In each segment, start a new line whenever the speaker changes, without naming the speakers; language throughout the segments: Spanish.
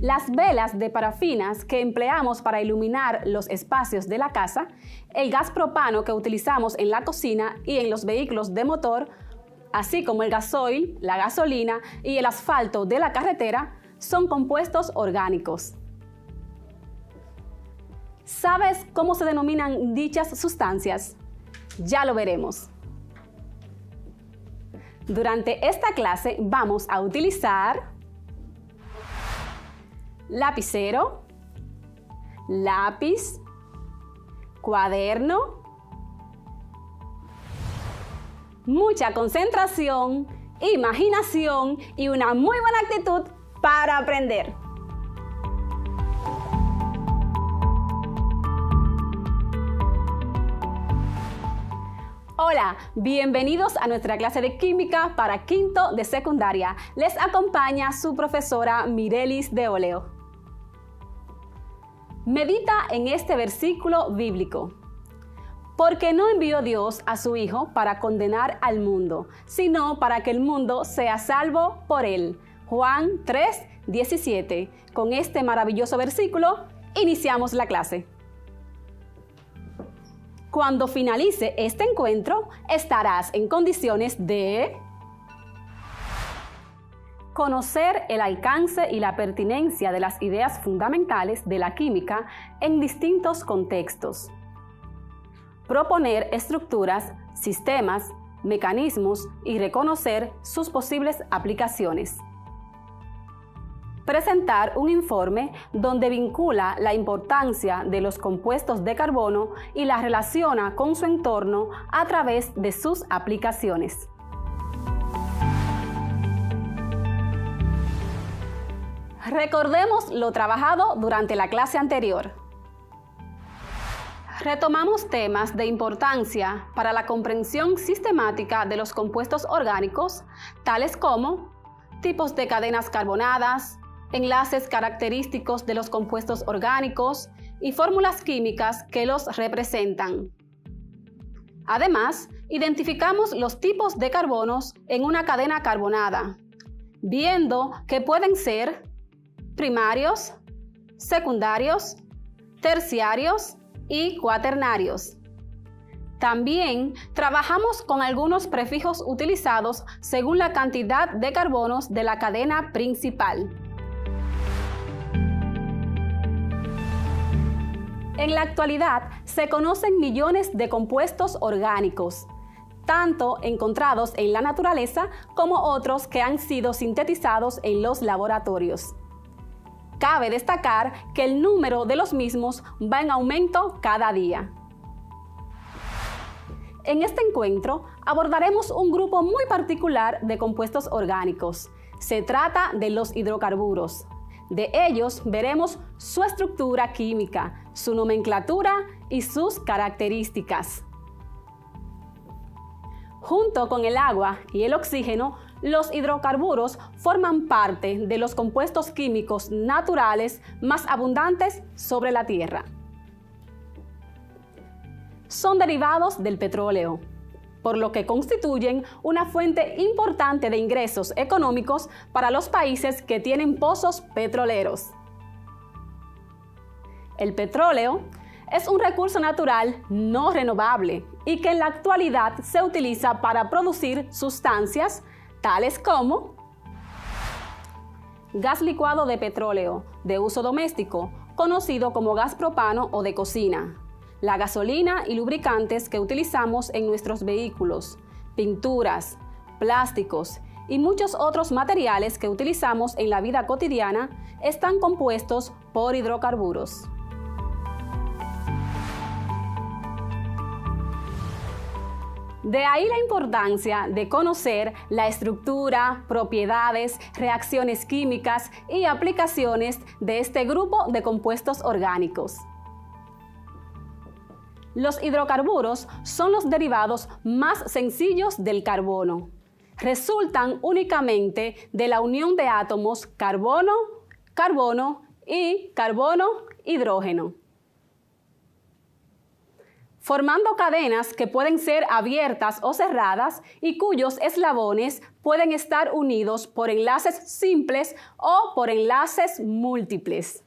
Las velas de parafinas que empleamos para iluminar los espacios de la casa, el gas propano que utilizamos en la cocina y en los vehículos de motor, así como el gasoil, la gasolina y el asfalto de la carretera, son compuestos orgánicos. ¿Sabes cómo se denominan dichas sustancias? Ya lo veremos. Durante esta clase vamos a utilizar lapicero, lápiz, cuaderno, mucha concentración, imaginación y una muy buena actitud para aprender. Hola, bienvenidos a nuestra clase de química para quinto de secundaria. Les acompaña su profesora Mirelis de Oleo. Medita en este versículo bíblico. Porque no envió Dios a su Hijo para condenar al mundo, sino para que el mundo sea salvo por él. Juan 3:17. Con este maravilloso versículo iniciamos la clase. Cuando finalice este encuentro, estarás en condiciones de conocer el alcance y la pertinencia de las ideas fundamentales de la química en distintos contextos, proponer estructuras, sistemas, mecanismos y reconocer sus posibles aplicaciones. Presentar un informe donde vincula la importancia de los compuestos de carbono y la relaciona con su entorno a través de sus aplicaciones. Recordemos lo trabajado durante la clase anterior. Retomamos temas de importancia para la comprensión sistemática de los compuestos orgánicos, tales como tipos de cadenas carbonadas, enlaces característicos de los compuestos orgánicos y fórmulas químicas que los representan. Además, identificamos los tipos de carbonos en una cadena carbonada, viendo que pueden ser primarios, secundarios, terciarios y cuaternarios. También trabajamos con algunos prefijos utilizados según la cantidad de carbonos de la cadena principal. En la actualidad se conocen millones de compuestos orgánicos, tanto encontrados en la naturaleza como otros que han sido sintetizados en los laboratorios. Cabe destacar que el número de los mismos va en aumento cada día. En este encuentro abordaremos un grupo muy particular de compuestos orgánicos. Se trata de los hidrocarburos. De ellos veremos su estructura química, su nomenclatura y sus características. Junto con el agua y el oxígeno, los hidrocarburos forman parte de los compuestos químicos naturales más abundantes sobre la Tierra. Son derivados del petróleo, por lo que constituyen una fuente importante de ingresos económicos para los países que tienen pozos petroleros. El petróleo es un recurso natural no renovable y que en la actualidad se utiliza para producir sustancias tales como gas licuado de petróleo de uso doméstico, conocido como gas propano o de cocina, la gasolina y lubricantes que utilizamos en nuestros vehículos, pinturas, plásticos y muchos otros materiales que utilizamos en la vida cotidiana están compuestos por hidrocarburos. De ahí la importancia de conocer la estructura, propiedades, reacciones químicas y aplicaciones de este grupo de compuestos orgánicos. Los hidrocarburos son los derivados más sencillos del carbono. Resultan únicamente de la unión de átomos carbono-carbono y carbono-hidrógeno. formando cadenas que pueden ser abiertas o cerradas y cuyos eslabones pueden estar unidos por enlaces simples o por enlaces múltiples.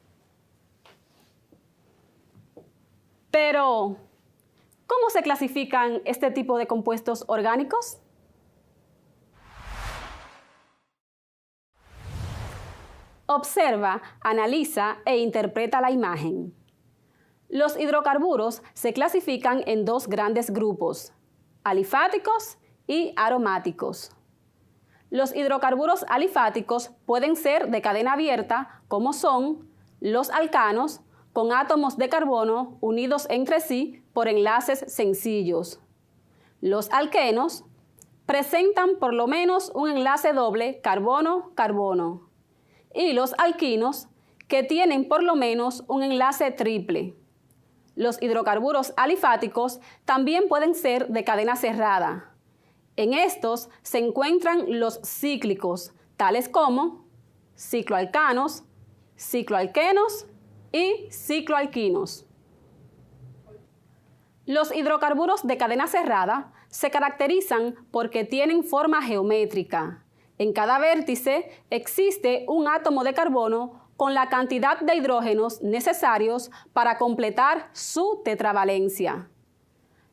Pero, ¿cómo se clasifican este tipo de compuestos orgánicos? Observa, analiza e interpreta la imagen. Los hidrocarburos se clasifican en dos grandes grupos, alifáticos y aromáticos. Los hidrocarburos alifáticos pueden ser de cadena abierta, como son los alcanos, con átomos de carbono unidos entre sí por enlaces sencillos. Los alquenos presentan por lo menos un enlace doble carbono-carbono. Y los alquinos, que tienen por lo menos un enlace triple. Los hidrocarburos alifáticos también pueden ser de cadena cerrada. En estos se encuentran los cíclicos, tales como cicloalcanos, cicloalquenos y cicloalquinos. Los hidrocarburos de cadena cerrada se caracterizan porque tienen forma geométrica. En cada vértice existe un átomo de carbono con la cantidad de hidrógenos necesarios para completar su tetravalencia.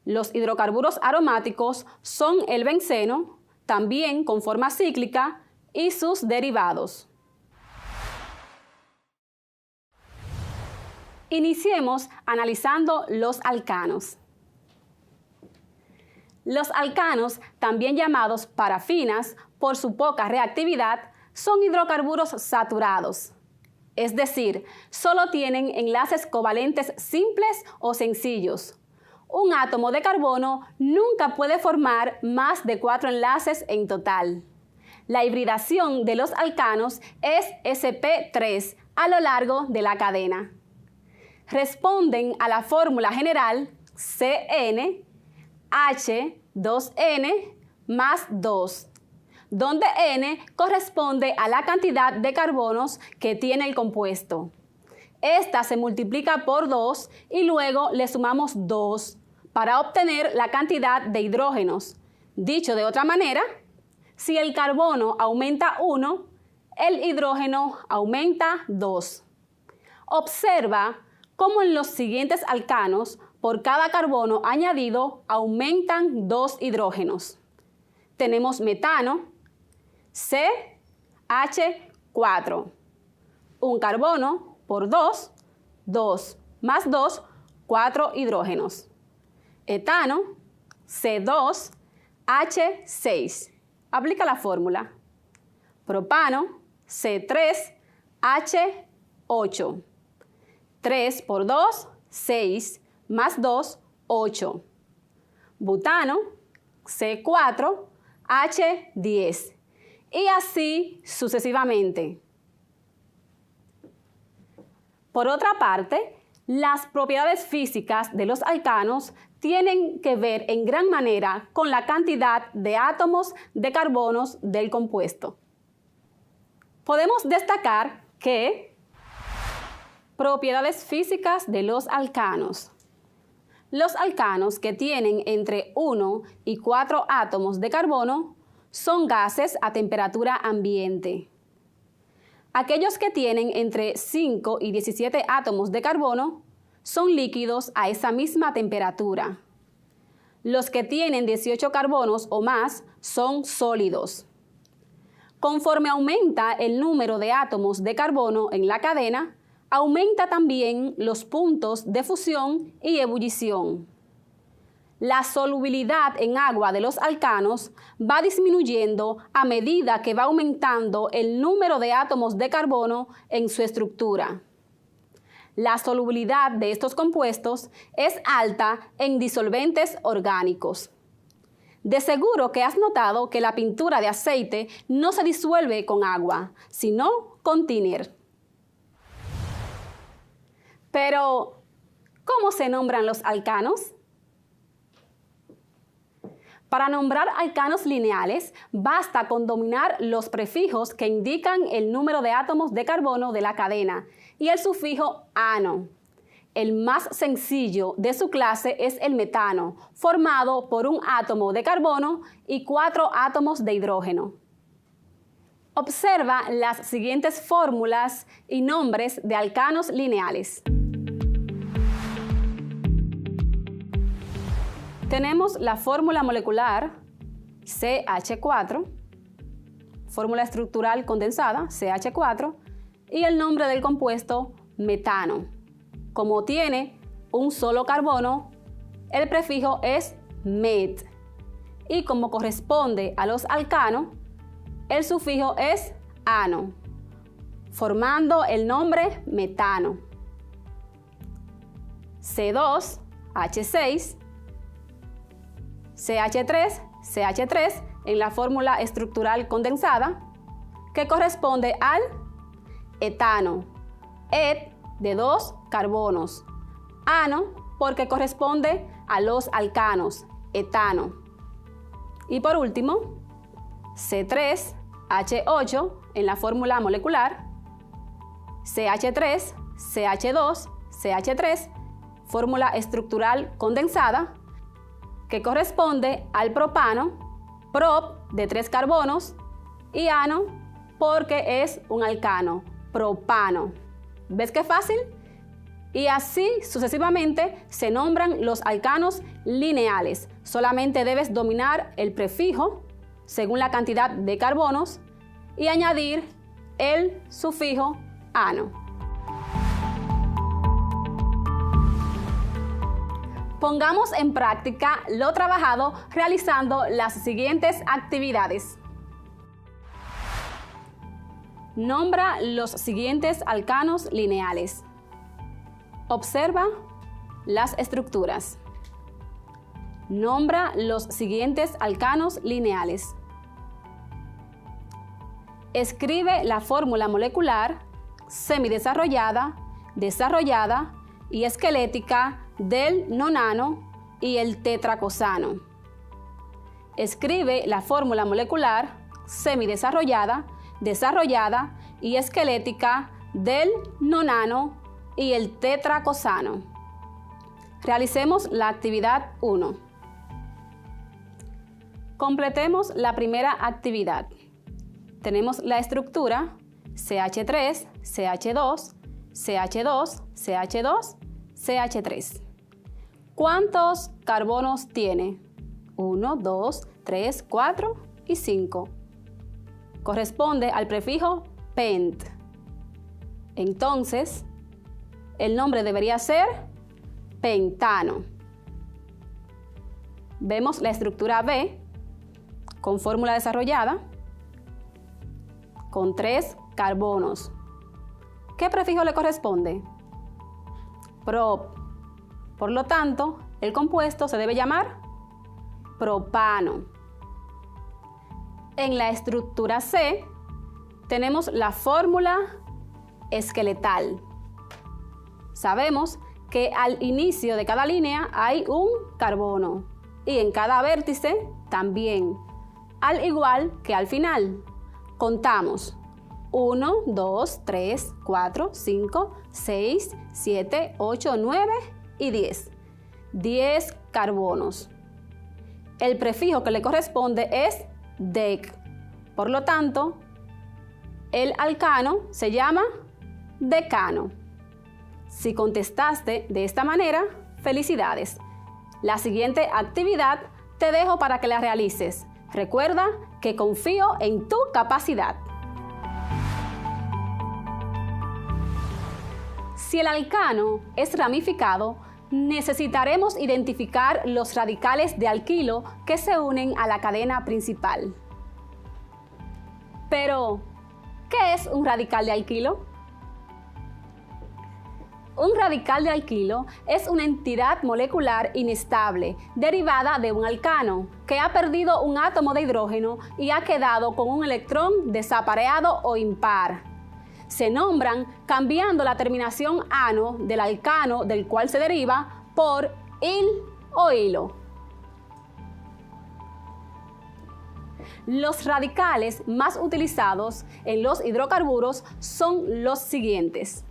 Los hidrocarburos aromáticos son el benceno, también con forma cíclica, y sus derivados. Iniciemos analizando los alcanos. Los alcanos, también llamados parafinas por su poca reactividad, son hidrocarburos saturados. Es decir, solo tienen enlaces covalentes simples o sencillos. Un átomo de carbono nunca puede formar más de 4 enlaces en total. La hibridación de los alcanos es sp3 a lo largo de la cadena. Responden a la fórmula general CnH2n más 2, donde N corresponde a la cantidad de carbonos que tiene el compuesto. Esta se multiplica por 2 y luego le sumamos 2 para obtener la cantidad de hidrógenos. Dicho de otra manera, si el carbono aumenta 1, el hidrógeno aumenta 2. Observa cómo en los siguientes alcanos, por cada carbono añadido, aumentan 2 hidrógenos. Tenemos metano, CH4. Un carbono por 2, 2 más 2, 4 hidrógenos. Etano, C2H6. Aplica la fórmula. Propano, C3H8. 3 por 2, 6, más 2, 8. Butano, C4H10. Y así sucesivamente. Por otra parte, las propiedades físicas de los alcanos tienen que ver en gran manera con la cantidad de átomos de carbonos del compuesto. Podemos destacar que propiedades físicas de los alcanos. Los alcanos que tienen entre 1 y 4 átomos de carbono son gases a temperatura ambiente. Aquellos que tienen entre 5 y 17 átomos de carbono son líquidos a esa misma temperatura. Los que tienen 18 carbonos o más son sólidos. Conforme aumenta el número de átomos de carbono en la cadena, aumenta también los puntos de fusión y ebullición. La solubilidad en agua de los alcanos va disminuyendo a medida que va aumentando el número de átomos de carbono en su estructura. La solubilidad de estos compuestos es alta en disolventes orgánicos. De seguro que has notado que la pintura de aceite no se disuelve con agua, sino con thinner. Pero, ¿cómo se nombran los alcanos? Para nombrar alcanos lineales, basta con dominar los prefijos que indican el número de átomos de carbono de la cadena y el sufijo ano. El más sencillo de su clase es el metano, formado por un átomo de carbono y 4 átomos de hidrógeno. Observa las siguientes fórmulas y nombres de alcanos lineales. Tenemos la fórmula molecular CH4, fórmula estructural condensada CH4 y el nombre del compuesto metano. Como tiene un solo carbono, el prefijo es met y como corresponde a los alcanos, el sufijo es ano, formando el nombre metano. C2H6, CH3, CH3 en la fórmula estructural condensada, que corresponde al etano, et de 2 carbonos, ano porque corresponde a los alcanos, etano. Y por último, C3H8 en la fórmula molecular, CH3, CH2, CH3, fórmula estructural condensada, que corresponde al propano, prop de 3 carbonos, y ano porque es un alcano, propano. ¿Ves qué fácil? Y así sucesivamente se nombran los alcanos lineales. Solamente debes dominar el prefijo según la cantidad de carbonos y añadir el sufijo ano. Pongamos en práctica lo trabajado realizando las siguientes actividades. Nombra los siguientes alcanos lineales. Observa las estructuras. Nombra los siguientes alcanos lineales. Escribe la fórmula molecular semidesarrollada, desarrollada y esquelética del nonano y el tetracosano. Escribe la fórmula molecular semidesarrollada, desarrollada y esquelética del nonano y el tetracosano. Realicemos la actividad 1. Completemos la primera actividad. Tenemos la estructura CH3, CH2, CH2, CH2, CH3. ¿Cuántos carbonos tiene? 1, 2, 3, 4 y 5. Corresponde al prefijo pent. Entonces, el nombre debería ser pentano. Vemos la estructura B con fórmula desarrollada con 3 carbonos. ¿Qué prefijo le corresponde? Prop. Por lo tanto, el compuesto se debe llamar propano. En la estructura C tenemos la fórmula esqueletal. Sabemos que al inicio de cada línea hay un carbono y en cada vértice también, al igual que al final. Contamos 1, 2, 3, 4, 5, 6, 7, 8, 9 y 10. 10 carbonos. El prefijo que le corresponde es dec. Por lo tanto, el alcano se llama decano. Si contestaste de esta manera, felicidades. La siguiente actividad te dejo para que la realices. Recuerda que confío en tu capacidad. Si el alcano es ramificado, necesitaremos identificar los radicales de alquilo que se unen a la cadena principal. Pero, ¿qué es un radical de alquilo? Un radical de alquilo es una entidad molecular inestable derivada de un alcano que ha perdido un átomo de hidrógeno y ha quedado con un electrón desapareado o impar. Se nombran cambiando la terminación ano del alcano del cual se deriva por il o hilo. Los radicales más utilizados en los hidrocarburos son los siguientes.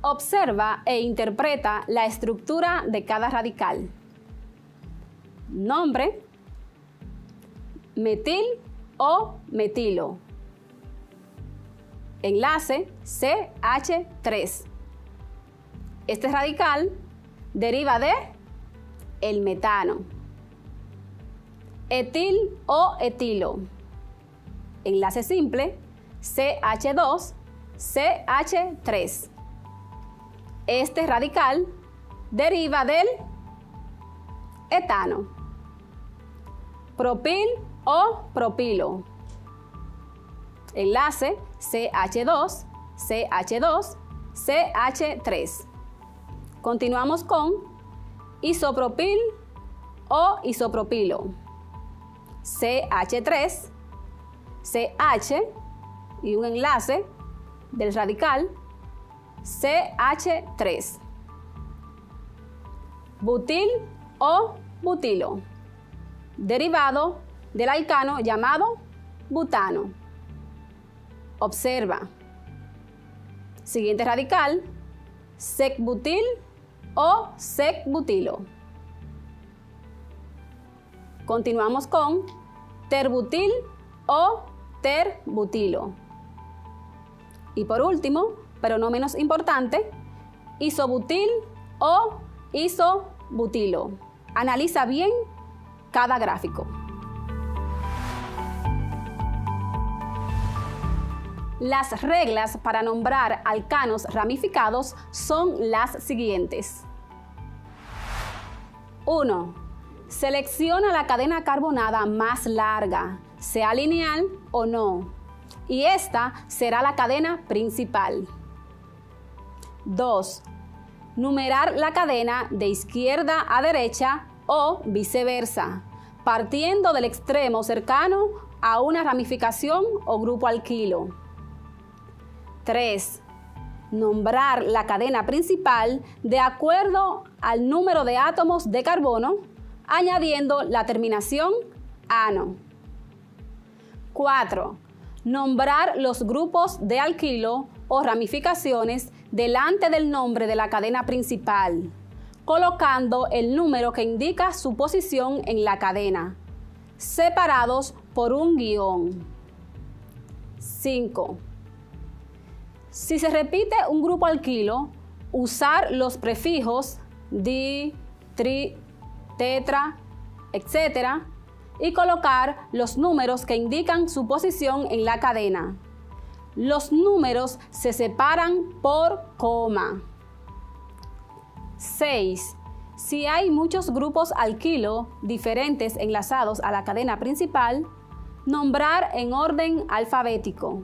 Observa e interpreta la estructura de cada radical. Nombre, metil o metilo. Enlace CH3. Este radical deriva de el metano. Etil o etilo. Enlace simple CH2, CH3. Este radical deriva del etano. Propil o propilo. Enlace CH2, CH2, CH3. Continuamos con isopropil o isopropilo. CH3, CH y un enlace del radical CH3. Butil o butilo, derivado del alcano llamado butano. Observa. Siguiente radical, secbutil o secbutilo. Continuamos con terbutil o terbutilo. Y por último, pero no menos importante, isobutil o isobutilo. Analiza bien cada gráfico. Las reglas para nombrar alcanos ramificados son las siguientes. 1. Selecciona la cadena carbonada más larga, sea lineal o no, y esta será la cadena principal. 2. Numerar la cadena de izquierda a derecha o viceversa, partiendo del extremo cercano a una ramificación o grupo alquilo. 3. Nombrar la cadena principal de acuerdo al número de átomos de carbono, añadiendo la terminación ano. 4. Nombrar los grupos de alquilo o ramificaciones delante del nombre de la cadena principal, colocando el número que indica su posición en la cadena, separados por un guión. 5. Si se repite un grupo alquilo, usar los prefijos di, tri, tetra, etc. y colocar los números que indican su posición en la cadena. Los números se separan por coma. 6. Si hay muchos grupos alquilo diferentes enlazados a la cadena principal, nombrar en orden alfabético.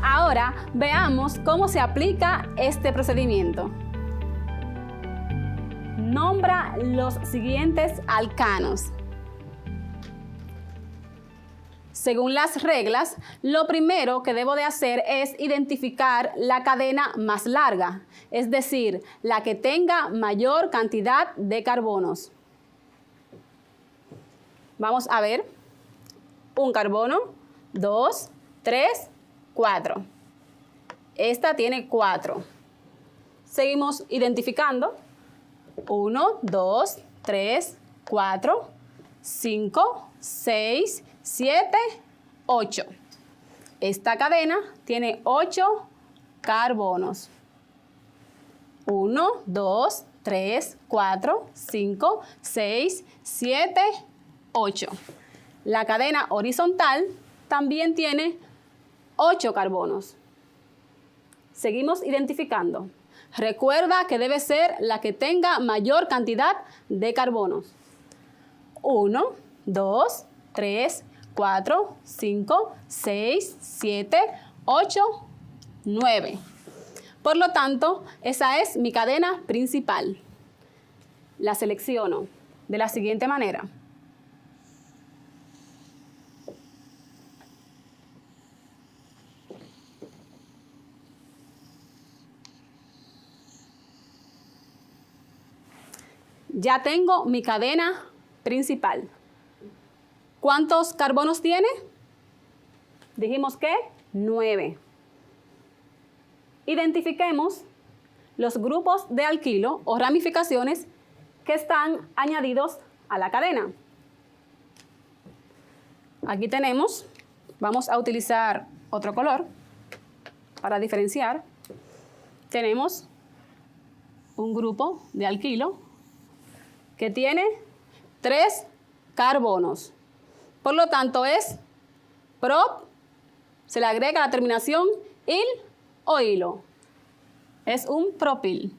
Ahora veamos cómo se aplica este procedimiento. Nombra los siguientes alcanos. Según las reglas, lo primero que debo de hacer es identificar la cadena más larga, es decir, la que tenga mayor cantidad de carbonos. Vamos a ver. Un carbono, 2, 3, 4. Esta tiene 4. Seguimos identificando. 1, 2, 3, 4, 5, 6, 7, 8. Esta cadena tiene 8 carbonos. 1, 2, 3, 4, 5, 6, 7, 8. La cadena horizontal también tiene 8 carbonos. Seguimos identificando. Recuerda que debe ser la que tenga mayor cantidad de carbonos. 1, 2, 3, 4, 5, 6, 7, 8, 9. Por lo tanto, esa es mi cadena principal. La selecciono de la siguiente manera. Ya tengo mi cadena principal. ¿Cuántos carbonos tiene? Dijimos que 9. Identifiquemos los grupos de alquilo o ramificaciones que están añadidos a la cadena. Aquí tenemos, vamos a utilizar otro color para diferenciar. Tenemos un grupo de alquilo que tiene 3 carbonos. Por lo tanto es prop, se le agrega la terminación il o hilo. Es un propil.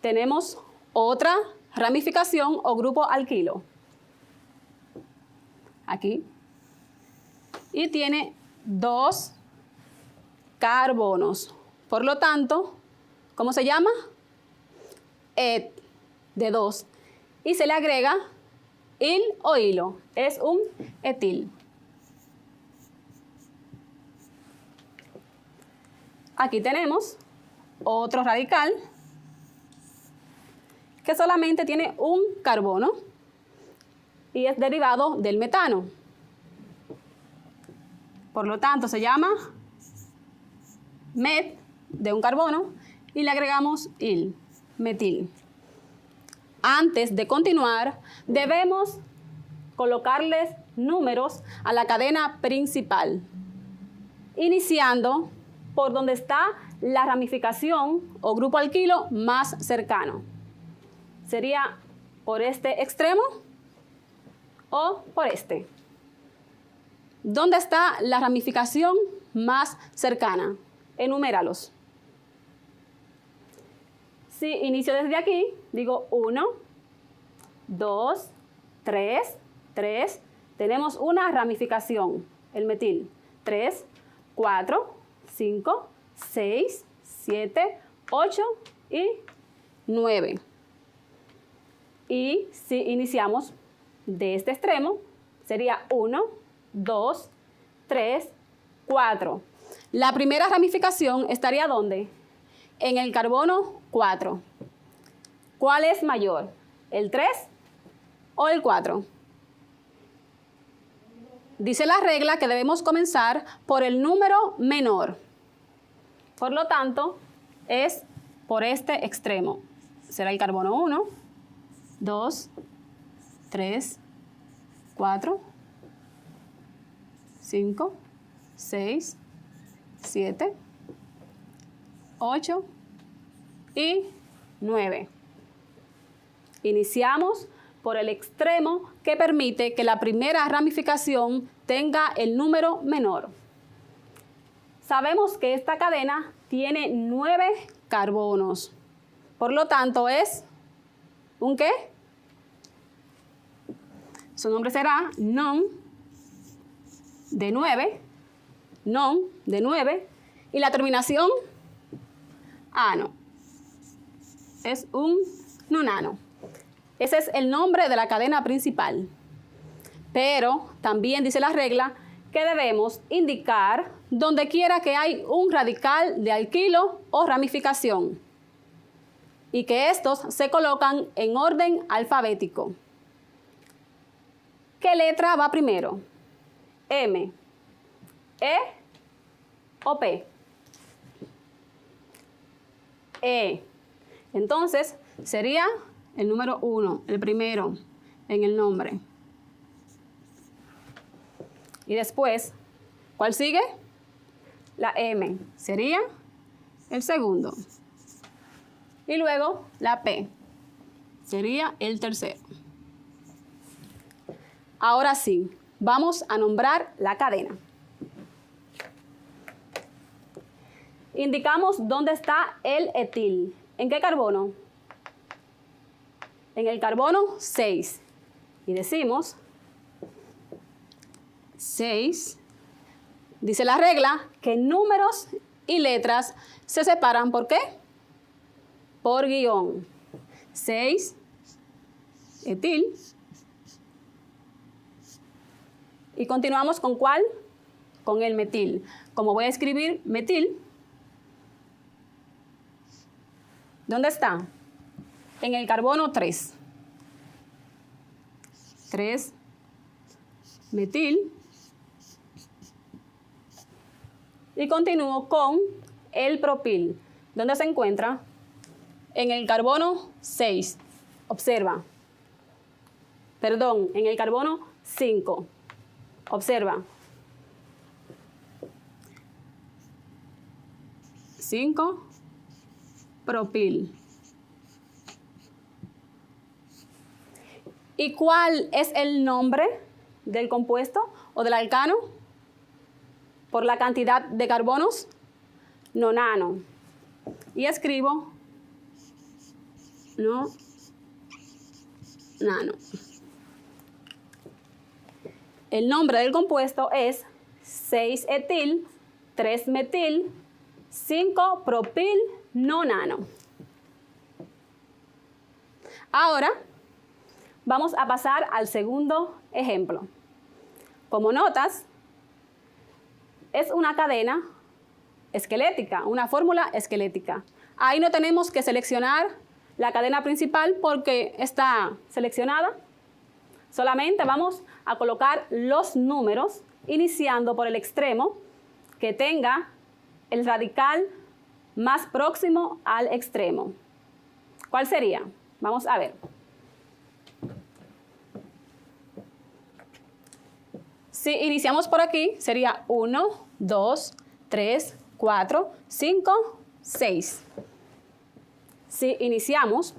Tenemos otra ramificación o grupo alquilo. Aquí. Y tiene 2 carbonos. Por lo tanto, ¿cómo se llama? Et, de 2. Y se le agrega il o hilo. Es un etil. Aquí tenemos otro radical que solamente tiene un carbono y es derivado del metano. Por lo tanto, se llama met, de un carbono, y le agregamos il, metil. Antes de continuar, debemos colocarles números a la cadena principal, iniciando por donde está la ramificación o grupo alquilo más cercano. Sería por este extremo o por este. ¿Dónde está la ramificación más cercana? Enuméralos. Si inicio desde aquí, digo 1, 2, 3, 3. Tenemos una ramificación, el metil. 3, 4, 5, 6, 7, 8 y 9. Y si iniciamos de este extremo, sería 1, 2, 3, 4. La primera ramificación estaría ¿dónde? En el carbono 4. ¿Cuál es mayor? ¿El 3 o el 4? Dice la regla que debemos comenzar por el número menor. Por lo tanto, es por este extremo. Será el carbono 1, 2, 3, 4, 5, 6, 7, 8 y 9. Iniciamos por el extremo que permite que la primera ramificación tenga el número menor. Sabemos que esta cadena tiene 9 carbonos. Por lo tanto, es ¿un qué? Su nombre será non de 9, non de 9, y la terminación ano. Es un nonano. Ese es el nombre de la cadena principal. Pero también dice la regla que debemos indicar donde quiera que hay un radical de alquilo o ramificación y que estos se colocan en orden alfabético. ¿Qué letra va primero? M, E o P. E. Entonces sería el número 1, el primero en el nombre. Y después, ¿cuál sigue? La M sería el segundo. Y luego la P sería el tercero. Ahora sí, vamos a nombrar la cadena. Indicamos dónde está el etil. ¿En qué carbono? En el carbono 6. Y decimos 6. Dice la regla que números y letras se separan. ¿Por qué? Por guión. 6, etil. Y continuamos con ¿cuál? Con el metil. Como voy a escribir metil, ¿dónde está? En el carbono 3. 3-metil. Y continúo con el propil. ¿Dónde se encuentra? En el carbono 6. Observa. Perdón, en el carbono 5. Observa. 5, propil. ¿Y cuál es el nombre del compuesto o del alcano? Por la cantidad de carbonos, nonano. Y escribo nonano. El nombre del compuesto es 6-etil, 3-metil, 5-propil nonano. Ahora vamos a pasar al segundo ejemplo. Como notas, es una cadena esquelética, una fórmula esquelética. Ahí no tenemos que seleccionar la cadena principal porque está seleccionada. Solamente vamos a colocar los números iniciando por el extremo que tenga el radical más próximo al extremo. ¿Cuál sería? Vamos a ver. Si iniciamos por aquí, sería 1, 2, 3, 4, 5, 6. Si iniciamos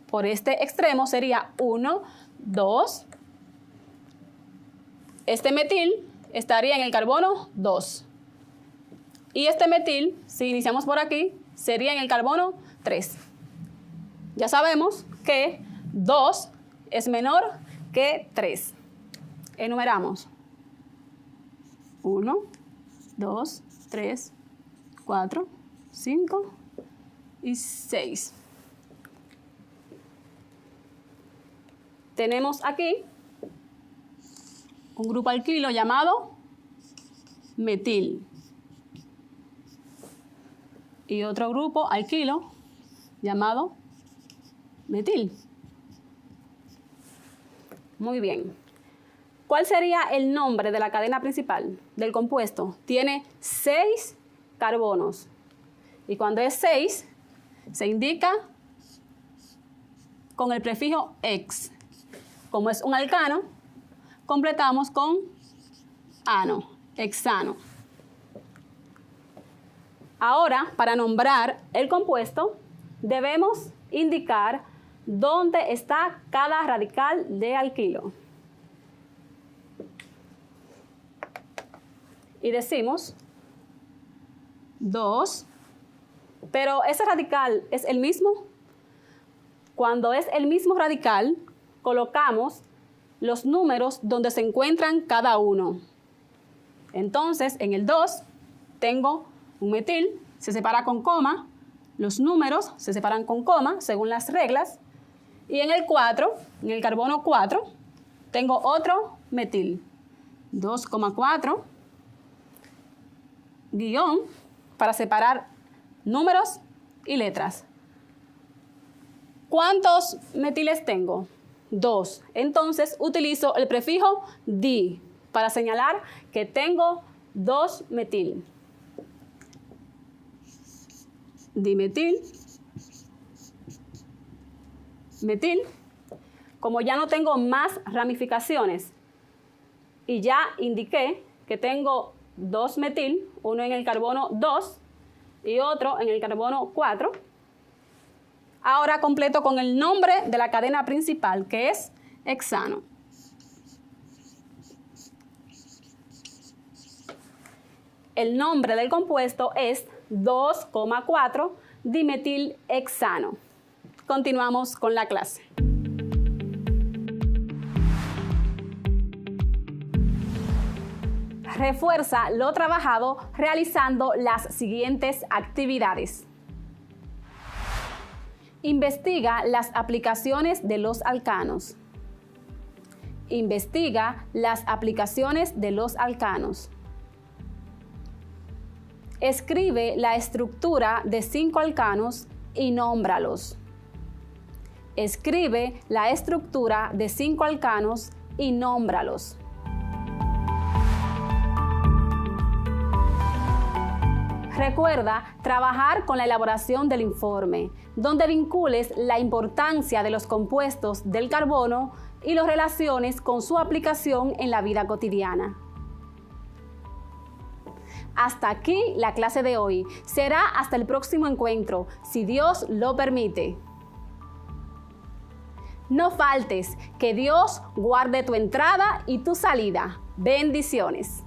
por este extremo, sería 1, 2. Este metil estaría en el carbono 2. Y este metil, si iniciamos por aquí, sería en el carbono 3. Ya sabemos que 2 es menor que 3. Enumeramos. 1, 2, 3, 4, 5 y 6. Tenemos aquí un grupo alquilo llamado metil y otro grupo alquilo llamado metil. Muy bien. ¿Cuál sería el nombre de la cadena principal del compuesto? Tiene 6 carbonos. Y cuando es 6, se indica con el prefijo ex. Como es un alcano, completamos con ano, hexano. Ahora, para nombrar el compuesto, debemos indicar dónde está cada radical de alquilo. Y decimos 2, pero ese radical es el mismo. Cuando es el mismo radical, colocamos los números donde se encuentran cada uno. Entonces, en el 2 tengo un metil, se separa con coma, los números se separan con coma según las reglas. Y en el 4, en el carbono 4, tengo otro metil, 2,4, guión, para separar números y letras. ¿Cuántos metiles tengo? 2. Entonces utilizo el prefijo di para señalar que tengo 2 metil. Dimetil, metil. Como ya no tengo más ramificaciones y ya indiqué que tengo 2 metil, uno en el carbono 2 y otro en el carbono 4. Ahora completo con el nombre de la cadena principal, que es hexano. El nombre del compuesto es 2,4 dimetilhexano. Continuamos con la clase. Refuerza lo trabajado realizando las siguientes actividades. Investiga las aplicaciones de los alcanos. Investiga las aplicaciones de los alcanos. Escribe la estructura de 5 alcanos y nómbralos. Escribe la estructura de 5 alcanos y nómbralos. Recuerda trabajar con la elaboración del informe, donde vincules la importancia de los compuestos del carbono y los relaciones con su aplicación en la vida cotidiana. Hasta aquí la clase de hoy. Será hasta el próximo encuentro, si Dios lo permite. No faltes, que Dios guarde tu entrada y tu salida. Bendiciones.